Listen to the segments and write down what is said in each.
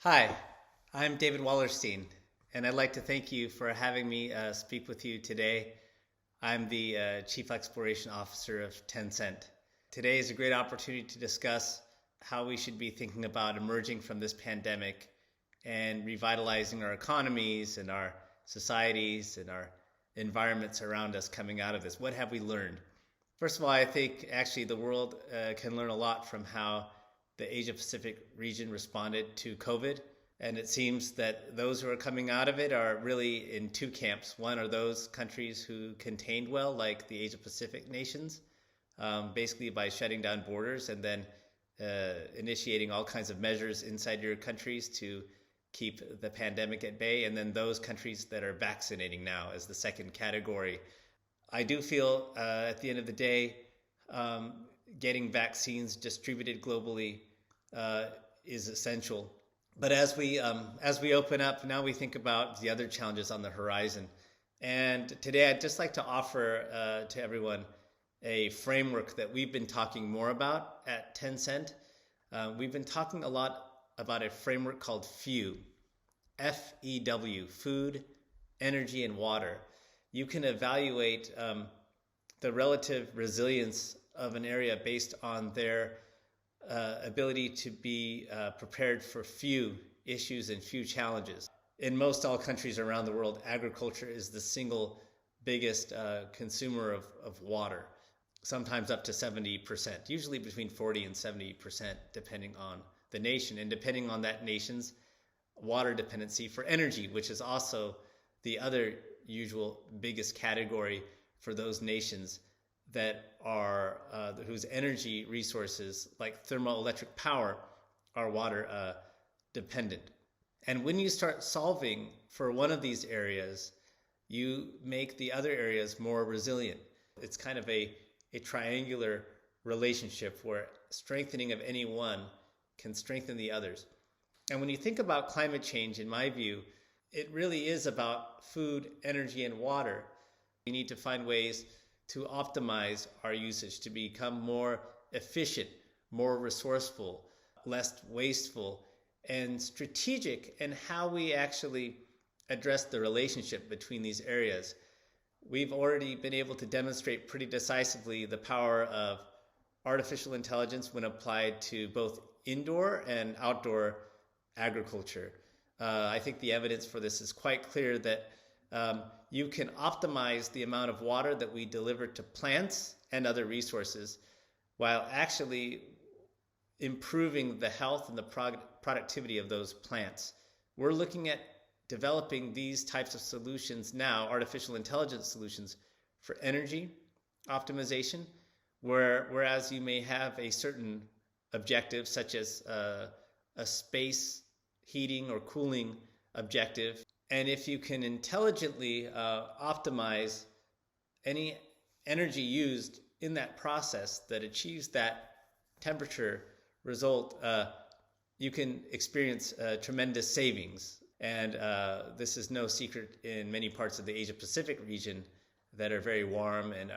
Hi, I'm David Wallerstein, and I'd like to thank you for having me speak with you today. I'm the Chief Exploration Officer of Tencent. Today is a great opportunity to discuss how we should be thinking about emerging from this pandemic and revitalizing our economies and our societies and our environments around us coming out of this. What have we learned? First of all, I think actually the world can learn a lot from how the Asia Pacific region responded to COVID. And it seems that those who are coming out of it are really in two camps. One are those countries who contained well, like the Asia Pacific nations, basically by shutting down borders and then initiating all kinds of measures inside your countries to keep the pandemic at bay. And then those countries that are vaccinating now as the second category. I do feel at the end of the day, getting vaccines distributed globally is essential. But as we open up, now we think about the other challenges on the horizon. And today I'd just like to offer to everyone a framework that we've been talking more about at Tencent. We've been talking a lot about a framework called FEW, F-E-W, food, energy, and water. You can evaluate the relative resilience of an area based on their ability to be prepared for few issues and few challenges. In most all countries around the world, agriculture is the single biggest consumer of water, sometimes up to 70%, usually between 40 and 70%, depending on the nation and depending on that nation's water dependency for energy, which is also the other usual biggest category for those nations that are whose energy resources like thermoelectric power are water dependent. And when you start solving for one of these areas, you make the other areas more resilient. It's kind of a triangular relationship where strengthening of any one can strengthen the others. And when you think about climate change, in my view, it really is about food, energy, and water. We need to find ways to optimize our usage, to become more efficient, more resourceful, less wasteful, and strategic in how we actually address the relationship between these areas. We've already been able to demonstrate pretty decisively the power of artificial intelligence when applied to both indoor and outdoor agriculture. I think the evidence for this is quite clear that you can optimize the amount of water that we deliver to plants and other resources while actually improving the health and the productivity of those plants. We're looking at developing these types of solutions now, artificial intelligence solutions, for energy optimization, whereas you may have a certain objective such as a space heating or cooling objective. And if you can intelligently optimize any energy used in that process that achieves that temperature result, you can experience tremendous savings. And this is no secret in many parts of the Asia Pacific region that are very warm and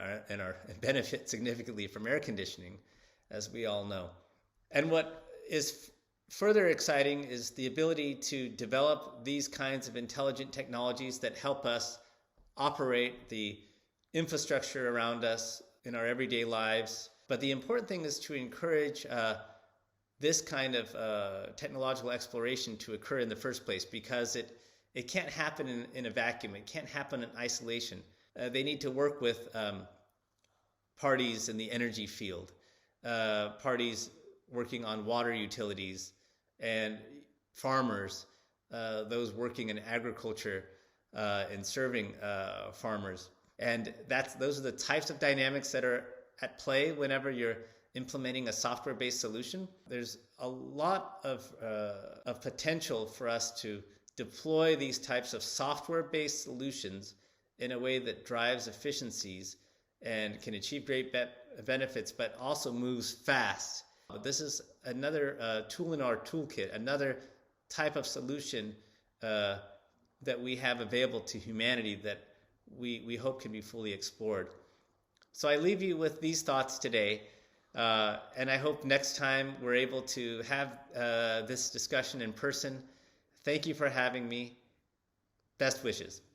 benefit significantly from air conditioning, as we all know. And what is further exciting is the ability to develop these kinds of intelligent technologies that help us operate the infrastructure around us in our everyday lives. But the important thing is to encourage this kind of technological exploration to occur in the first place, because it can't happen in a vacuum. It can't happen in isolation. They need to work with parties in the energy field, parties working on water utilities, and farmers, those working in agriculture and serving farmers. And those are the types of dynamics that are at play whenever you're implementing a software-based solution. There's a lot of potential for us to deploy these types of software-based solutions in a way that drives efficiencies and can achieve great benefits, but also moves fast. This is another tool in our toolkit, another type of solution that we have available to humanity that we hope can be fully explored. So I leave you with these thoughts today. And I hope next time we're able to have this discussion in person. Thank you for having me. Best wishes.